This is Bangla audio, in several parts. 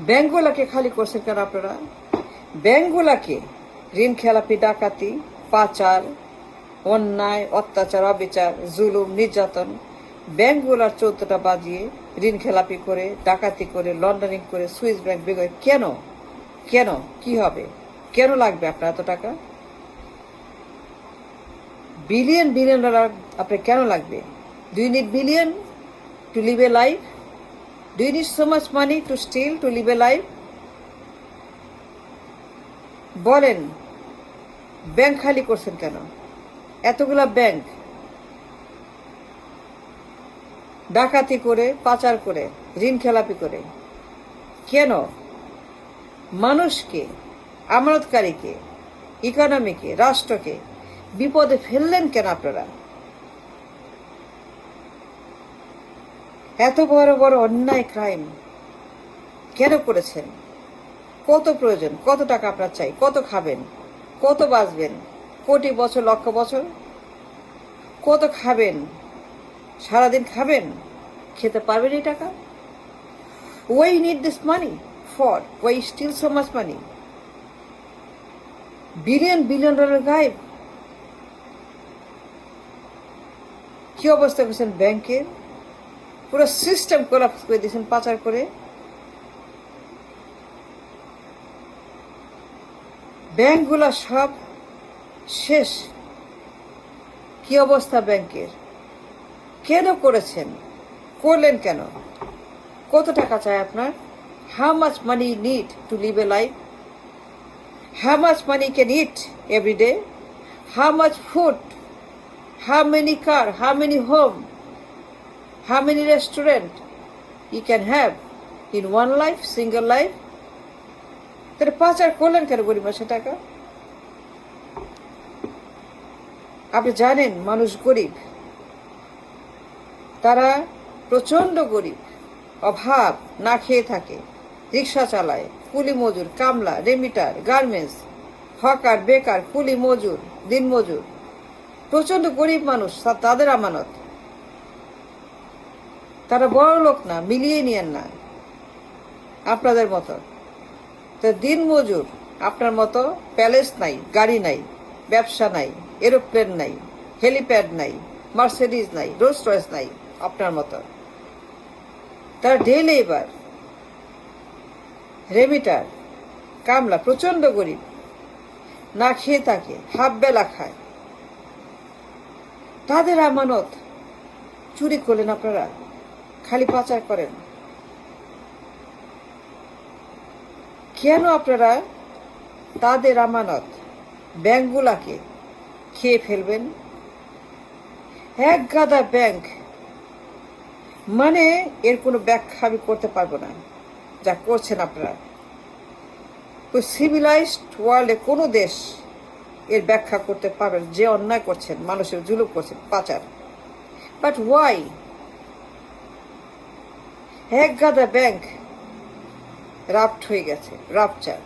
ব্যাংকগুলাকে খালি করছেন কেন আপনারা? ব্যাংকগুলাকে ঋণ খেলাপি, ডাকাতি, পাচার, অন্যায়, অত্যাচার, অবিচার, জুলুম, নির্যাতন, ব্যাংকগুলার 14টা বাজিয়ে ঋণ খেলাপি করে, ডাকাতি করে, লন্ডারিং করে, সুইস ব্যাংক বেগরে কেন? কেন? কি হবে? কেন লাগবে আপনার এত টাকা? বিলিয়ন বিলিয়ন ডলার আপনার কেন লাগবে? Do you need billion to live a life? Do you need so much money to steal to live a life? বলেন, ব্যাংক খালি করছেন কেন? এতগুলা ব্যাংক ডাকাতি করে, পাচার করে, ঋণ খেলাপি করে কেন? মানুষকে, আমানতকারীকে, ইকোনমিকে, রাষ্ট্রকে বিপদে ফেললেন কেন আপনারা? এত বড় বড় অন্যায়, ক্রাইম কেন করেছেন? কত প্রয়োজন? কত টাকা আপনার চাই? কত খাবেন? কত বাঁচবেন? কোটি বছর, লক্ষ বছর? কত খাবেন? সারাদিন খাবেন? খেতে পারবেন এই টাকা? Why you need this money for? Why you steal so much money? Billion billion dollar গায়েব। কি অবস্থা করেছেন ব্যাংকের? পুরো সিস্টেম কোলাপস করে দিয়েছেন পাচার করে। ব্যাংকগুলা সব শেষ। কি অবস্থা ব্যাংকের? কেন করেছেন? করলেন কেন? কত টাকা চাই আপনার? How much money you need to live a life? How much money you can eat every day? How much food? How many car? How many home? How many restaurant you can have in one life, single life? তাহলে পাচার করলেন কেন গরিব মানুষের টাকা? আপনি জানেন মানুষ গরিব, তারা প্রচন্ড গরিব, অভাব, না খেয়ে থাকে, রিক্সা চালায়, কুলি মজুর, কামলা, রেমিটার, গার্মেন্টস, হকার, বেকার, কুলি মজুর, দিন মজুর, প্রচন্ড গরিব মানুষ। তাদের আমানত। তারা বড় লোক না, মিলিয়ে নিয়েন না আপনাদের মতো। তো দিন মজুর, আপনার মতো প্যালেস নাই, গাড়ি নাই, ব্যবসা নাই, এরোপ্লেন নাই, হেলিপ্যাড নাই, মার্সিডিজ নাই, রোলস রয়েস নাই আপনার মতো। তারা ডে লেবার, রেমিটার, কামলা, প্রচন্ড গরিব, না খেয়ে থাকে, হাফ বেলা খায়। তাদের আমানত চুরি করলেন আপনারা, খালি পাচার করেন কেন আপনারা? তাদের আমানত ব্যাংকগুলাকে খেয়ে ফেলবেন। এক গাদা ব্যাংক, মানে এর কোনো ব্যাখ্যা আমি করতে পারবো না যা করছেন আপনারা। সিভিলাইজড ওয়ার্ল্ডে কোনো দেশ এর ব্যাখ্যা করতে পারবেন যে অন্যায় করছেন, মানুষের জুলুম করছেন, পাচার। But why? এক গাদা ব্যাংক রাপ্ট হয়ে গেছে, রাপচার।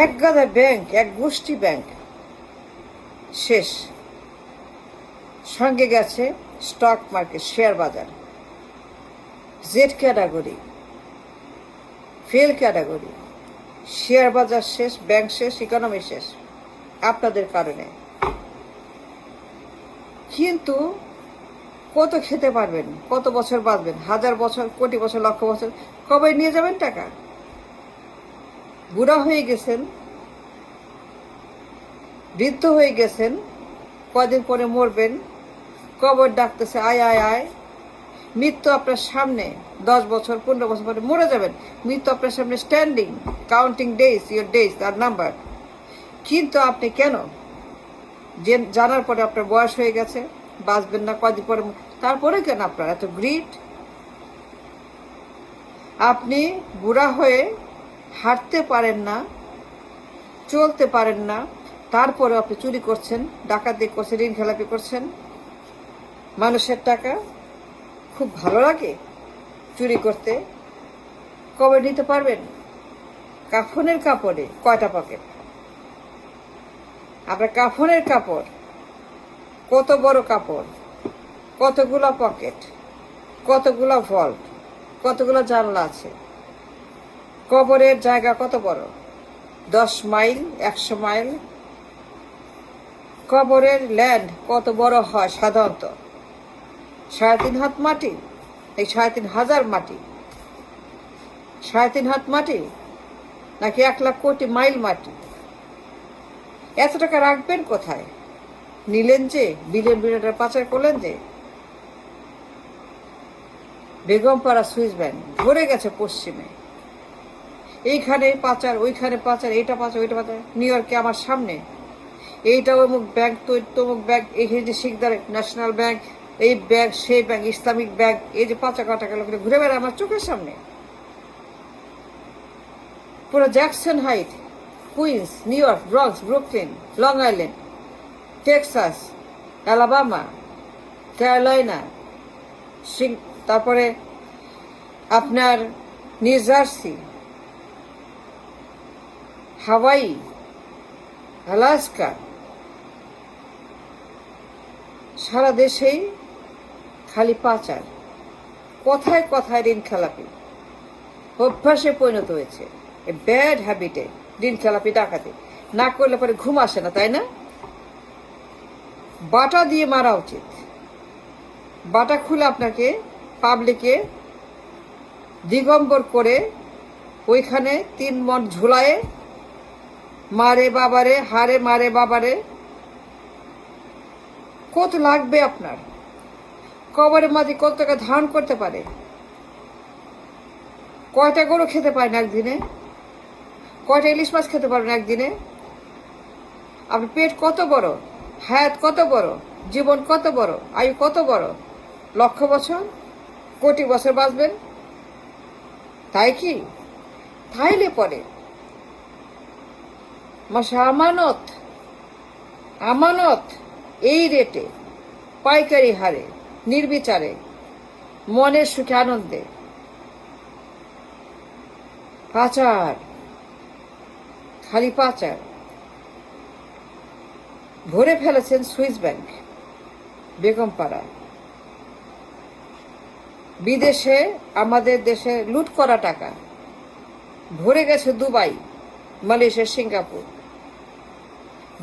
এক গাদা ব্যাংক, এক গোষ্ঠী ব্যাংক শেষ। সঙ্গে গেছে স্টক মার্কেট, শেয়ার বাজার, Z category, fail category. Share বাজার শেষ, ব্যাংক শেষ, ইকোনমি শেষ আপনাদের কারণে। কিন্তু কত খেতে পারবেন? কত বছর বাঁচবেন? 1000 বছর, কোটি বছর, লক্ষ বছর? কবে নিয়ে যাবেন টাকা? বুড়া হয়ে গেছেন, বৃদ্ধ হয়ে গেছেন, কদিন পরে মরবেন, কবর ডাকতেছে আয় আয় আয়। মৃত্যু আপনার সামনে, 10 বছর 15 বছর পরে মরে যাবেন। মৃত্যু আপনার সামনে standing, counting days, your days are number. কিন্তু আপনি কেন জানার পরে আপনার বয়স হয়ে গেছে, বাঁচবেন না, কদিন পরে, তারপরে কেন আপনার এত গ্রিড? আপনি বুড়া হয়ে হাঁটতে পারেন না, চলতে পারেন না, তারপরে আপনি চুরি করছেন, ডাকাতি করছেন, ঋণ খেলাপি করছেন মানুষের টাকা। খুব ভালো লাগে চুরি করতে। কবে নিতে পারবেন? কাফনের কাপড়ে কয়টা পকেট? আপনার কাফনের কাপড় কত বড় কাপড়, কতগুলা পকেট, কতগুলা ভল্ট, কতগুলা জানলা আছে। কবরের জায়গা কত বড়? 10 মাইল, 100 মাইল। কবরের ল্যান্ড কত বড় হয় সাধারণত? 3.5 হাত মাটি, এই 3,500 মাটি, 3.5 হাত মাটি নাকি 1,00,000 কোটি মাইল মাটি? এত টাকা রাখবেন কোথায়? নিলেন যে, বিলিয়ন বিলিয়নের পাচার করলেন যে। বেগমপাড়া সুইস ব্যাংক ভরে গেছে পশ্চিমে, এইখানে পাচার, ওইখানে পাচার, এইটা পাচার, ওইটা পাচার। নিউ ইয়র্কে আমার সামনে এইটা অমুক ব্যাংক, তমুক ব্যাংক, এইখানে যে শিকদার ন্যাশনাল ব্যাংক, এই ব্যাংক, সেই ব্যাংক, ইসলামিক ব্যাংক, এই যে পাচার করা টাকা লোকের ঘুরে বেড়ায় আমার চোখের সামনে। পুরো Jackson Height, Queens, New York, Bronx, Brooklyn, Long Island, Texas, Alabama, Carolina, তারপরে আপনার নিউ জার্সি, হাওয়াই, আলাস্কা, সারা দেশেই খালি পাচার। কথায় কথায় ঋণ খেলাপি অভ্যাসে পরিণত হয়েছে, ব্যাড হ্যাবিটে ঋণ খেলাপি ডাকাতি। না করলে পরে ঘুম আসে না, তাই না? বাটা দিয়ে মারা উচিত। বাটা খুলে আপনাকে পাবলিকে দিগম্বর করে ওইখানে 3 মণ ঝুলায়ে মারে বাবারে, হারে মারে বাবারে। কত লাগবে আপনার? কবরের মাঝে কত টাকা ধারণ করতে পারে? কয়টা গরু খেতে পারেন একদিনে? কয়টা ইলিশ মাছ খেতে পারবেন একদিনে? আপনার পেট কত বড়, হায়াত কত বড়, জীবন কত বড়, আয়ু কত বড়? 1,00,000 বছর, কোটি বছর বাঁচবেন, তাই কি? তাইলে পরে মাসে আমানত, আমানত এই রেটে, পাইকারি হারে, নির্বিচারে, মনের সুখে আনন্দে পাচার, খালি পাচার। ভরে ফেলেছেন সুইস ব্যাংক, বেগমপাড়া। বিদেশে, আমাদের দেশে লুট করা টাকা ভরে গেছে দুবাই, মালয়েশিয়া, সিঙ্গাপুর,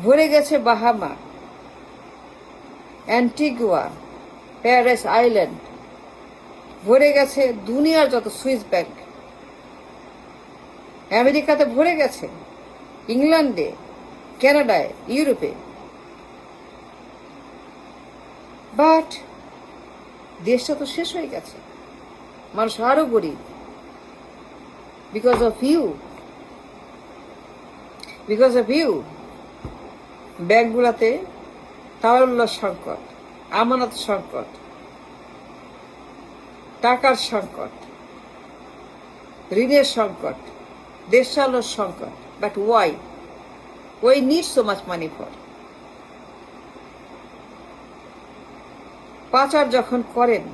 ভরে গেছে বাহামা, অ্যান্টিগুয়া, প্যারিস আইল্যান্ড, ভরে গেছে দুনিয়ার যত সুইস ব্যাংক। আমেরিকাতে ভরে গেছে, ইংল্যান্ডে, কানাডায়, ইউরোপে। বাট দেশটা তো শেষ হয়ে গেছে, মানুষ আরো গরিব। Because of you, because of you ব্যাংকগুলোতে তারল্য সংকট, আমানত সংকট, টাকার সংকট, ঋণের সংকট, দেশ চালানোর সংকট। But why? Why need so much money for? পাচার যখন করেন,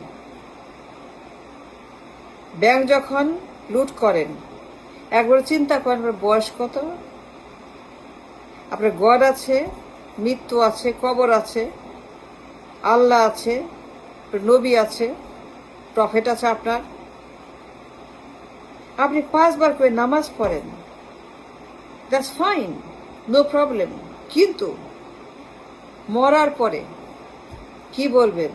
ব্যাংক যখন লুট করেন, একবার চিন্তা করেন আপনার বয়স কত, আপনার গড আছে, মৃত্যু আছে, কবর আছে, আল্লাহ আছে, নবী আছে, প্রফেট আছে আপনার। আপনি 5 বার করে নামাজ পড়েন, দ্যাটস ফাইন, নো প্রবলেম। কিন্তু মরার পরে কি বলবেন?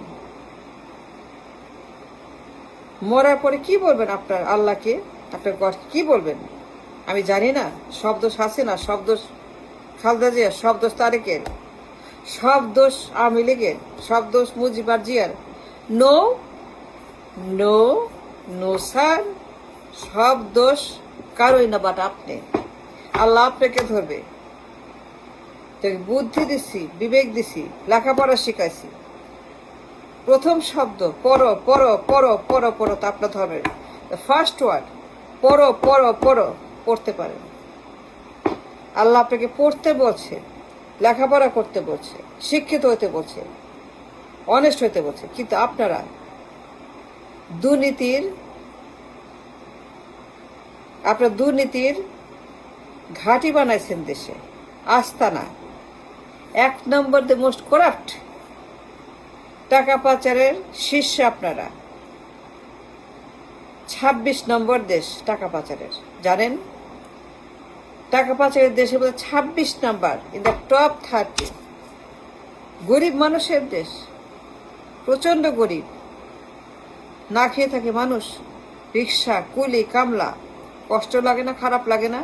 মরার পরে কি বলবেন আপনার আল্লাহকে, আপনার গডকে কি বলবেন? আমি জানি না, সব দোষ হাসিনা, সব দোষ খালেদা জিয়ার, সব দোষ তারেকের, সব দোষ আওয়ামী লীগের, সব দোষ মুজিবুর জিয়ার। নো, নো, নো স্যার, সব দোষ কারোই না, বাট আপনি। আল্লাহ আপনাকে ধরবে। বুদ্ধি দিছি, বিবেক দিছি, লেখাপড়া শিখাইছি। প্রথম শব্দ পড়ো, পড়ো, পড়ো, পড়ো, পড়ো, তো আপনার ধর্মের ফার্স্ট ওয়ার্ড পড়ো, পড়ো, পড়ো, পড়তে পারেন। আল্লাহ আপনাকে পড়তে বলছে, লেখাপড়া করতে বলছে, শিক্ষিত হতে বলছে, অনেস্ট হতে বলছে। কিন্তু আপনারা দুর্নীতির ঘাঁটি বানাইছেন দেশে, আস্তানা। 1 নম্বর দ্য মোস্ট করাপ্ট, টাকা পাচারের শীর্ষে আপনারা। 26 নম্বর দেশ টাকা পাচারের, জানেন? টাকা পাচারের দেশের মধ্যে 26 নাম্বার, ইন দ্য টপ 30। গরিব মানুষের দেশ, প্রচন্ড গরিব, না খেয়ে থাকে মানুষ, রিক্সা কুলি কামলা, কষ্ট লাগে না? খারাপ লাগে না?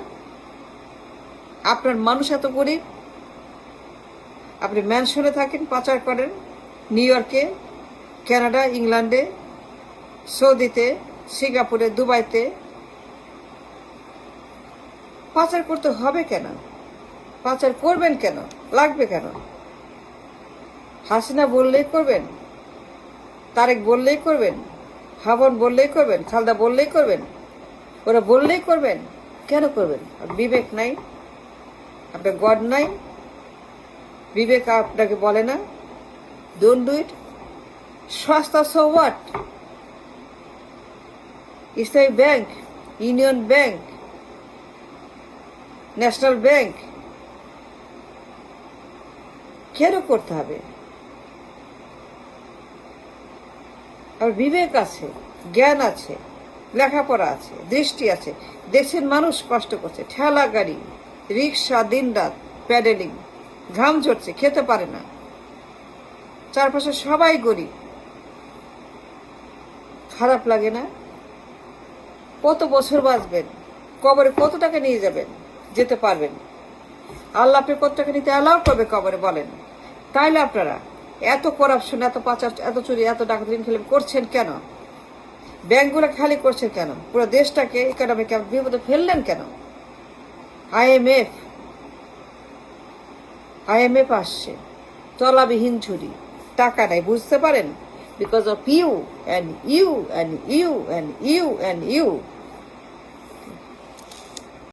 আপনার মানুষ এত গরিব, আপনি ম্যানশনে থাকেন, পাচার করেন, নিউ ইয়র্কে, কানাডা, ইংল্যান্ডে, সৌদিতে, সিঙ্গাপুরে, দুবাইতে। পাচার করতে হবে কেন? পাচার করবেন কেন? লাগবে কেন? হাসিনা বললেই করবেন, তারেক বললেই করবেন, হাবন বললেই করবেন, খালদা বললেই করবেন, ওরা বললেই করবেন। কেন করবেন? বিবেক নাই? আপনার গড নাই? বিবেক আপনাকে বলে না ডোন্ট ডু ইট? সস্তা, so what? Islami bank, union bank, national bank, কেন করতে হবে? আর বিবেক আছে, জ্ঞান আছে, লেখাপড়া আছে, দৃষ্টি আছে, দেশের মানুষ কষ্ট করছে, ঠেলা গাড়ি, রিক্সা, দিনরাত প্যাডেলিং, ঘাম ঝরছে, খেতে পারে না, চারপাশে সবাই গরিব। খারাপ লাগে না? কত বছর বাঁচবেন? কবরে কত টাকা নিয়ে যাবেন? যেতে পারবেন? আল্লাহ আপনি কত টাকা নিতে অ্যালাউ করবে কবরে, বলেন? তাইলে আপনারা এত করাপশন, এত পাচার, এত চুরি, এত ডাকাতি করছেন কেন? ব্যাংকগুলো খালি করছেন কেন? পুরো দেশটাকে ইকোনমিক বিপদে ফেললেন কেন? আইএমএফ আসছে, তলাবিহীন ঝুরি, টাকা নাই, বুঝতে পারেন? Because of you and you and you and you and you.